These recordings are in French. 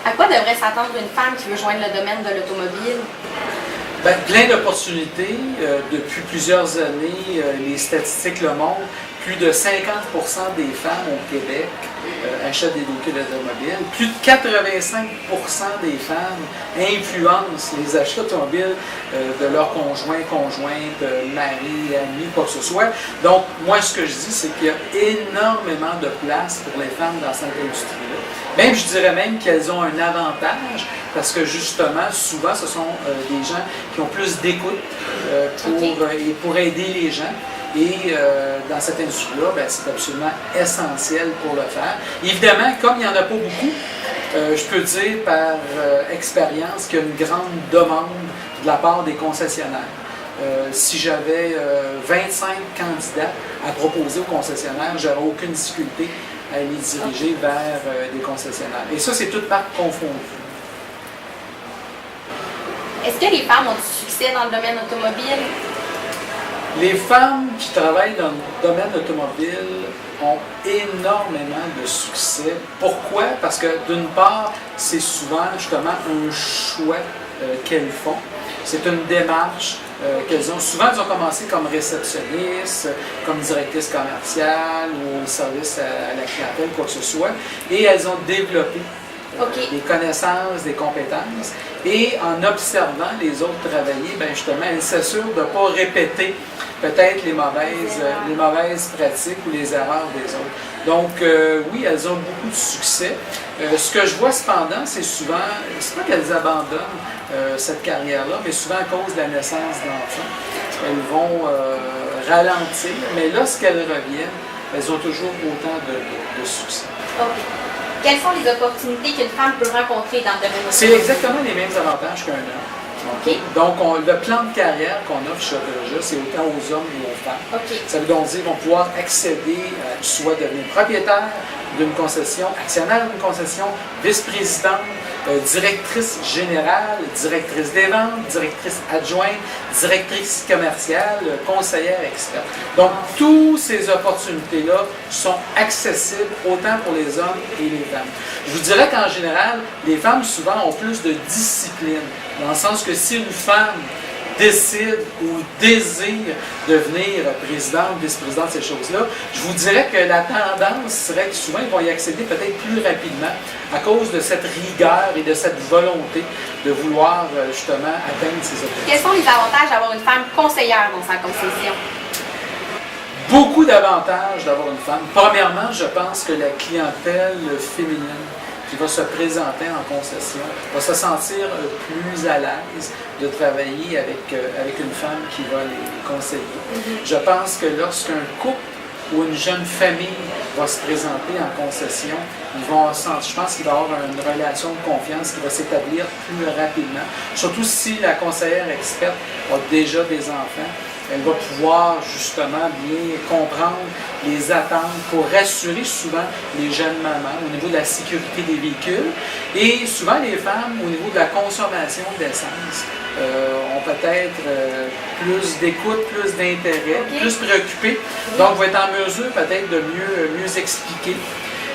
À quoi devrait s'attendre une femme qui veut joindre le domaine de l'automobile? Ben, plein d'opportunités. Depuis plusieurs années, les statistiques le montrent. Plus de 50% des femmes au Québec achètent des véhicules automobiles. Plus de 85% des femmes influencent les achats automobiles de leurs conjoints, conjointes, maris, amis, quoi que ce soit. Donc, moi, ce que je dis, c'est qu'il y a énormément de place pour les femmes dans cette industrie-là. Même, je dirais même qu'elles ont un avantage parce que justement, souvent, ce sont des gens qui ont plus d'écoute pour aider les gens. Et dans cette industrie-là, ben, c'est absolument essentiel pour le faire. Évidemment, comme il n'y en a pas beaucoup, je peux dire par expérience qu'il y a une grande demande de la part des concessionnaires. Si j'avais 25 candidats à proposer aux concessionnaires, j'aurais aucune difficulté à les diriger vers des concessionnaires. Et ça, c'est toute marque confondue. Est-ce que les femmes ont du succès dans le domaine automobile? Les femmes qui travaillent dans le domaine automobile ont énormément de succès. Pourquoi? Parce que d'une part, c'est souvent justement un choix qu'elles font. C'est une démarche qu'elles ont. Souvent, elles ont commencé comme réceptionnistes, comme directrices commerciales ou au service à la clientèle, quoi que ce soit, et elles ont développé des connaissances, des compétences. Et en observant les autres travailler, ben justement, elles s'assurent de ne pas répéter peut-être les mauvaises pratiques ou les erreurs des autres. Donc, oui, elles ont beaucoup de succès. Ce que je vois cependant, c'est souvent, c'est pas qu'elles abandonnent cette carrière-là, mais souvent à cause de la naissance d'enfants. Elles vont ralentir, mais lorsqu'elles reviennent, elles ont toujours autant de succès. Okay. Quelles sont les opportunités qu'une femme peut rencontrer dans le domaine automobile? C'est exactement les mêmes avantages qu'un homme. Okay. Donc, le plan de carrière qu'on offre chez Autologia, c'est autant aux hommes qu'aux femmes. Okay. Ça veut donc dire qu'ils vont pouvoir accéder, soit devenir propriétaire d'une concession, actionnaire d'une concession, vice-présidente, directrice générale, directrice des ventes, directrice adjointe, directrice commerciale, conseillère experte. Donc, toutes ces opportunités-là sont accessibles autant pour les hommes et les femmes. Je vous dirais qu'en général, les femmes souvent ont plus de discipline, dans le sens que si une femme décide ou désire devenir présidente, vice-présidente, ces choses-là, je vous dirais que la tendance serait que souvent ils vont y accéder peut-être plus rapidement à cause de cette rigueur et de cette volonté de vouloir justement atteindre ces objectifs. Quels sont les avantages d'avoir une femme conseillère dans sa concession? Beaucoup d'avantages d'avoir une femme. Premièrement, je pense que la clientèle féminine qui va se présenter en concession va se sentir plus à l'aise de travailler avec une femme qui va les conseiller. Je pense que lorsqu'un couple ou une jeune famille va se présenter en concession, je pense qu'il va y avoir une relation de confiance qui va s'établir plus rapidement. Surtout si la conseillère experte a déjà des enfants. Elle va pouvoir justement bien comprendre les attentes pour rassurer souvent les jeunes mamans au niveau de la sécurité des véhicules. Et souvent les femmes, au niveau de la consommation d'essence, ont peut-être plus d'écoute, plus d'intérêt, plus préoccupées. Donc, vont être en mesure peut-être de mieux expliquer.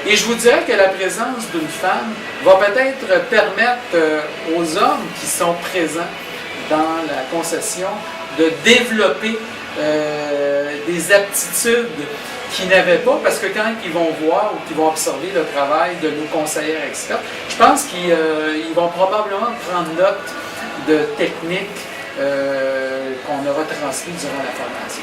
Et je vous dirais que la présence d'une femme va peut-être permettre aux hommes qui sont présents dans la concession de développer des aptitudes qu'ils n'avaient pas, parce que quand ils vont voir ou qu'ils vont observer le travail de nos conseillères expertes, je pense qu'ils vont probablement prendre note de techniques qu'on aura transmises durant la formation.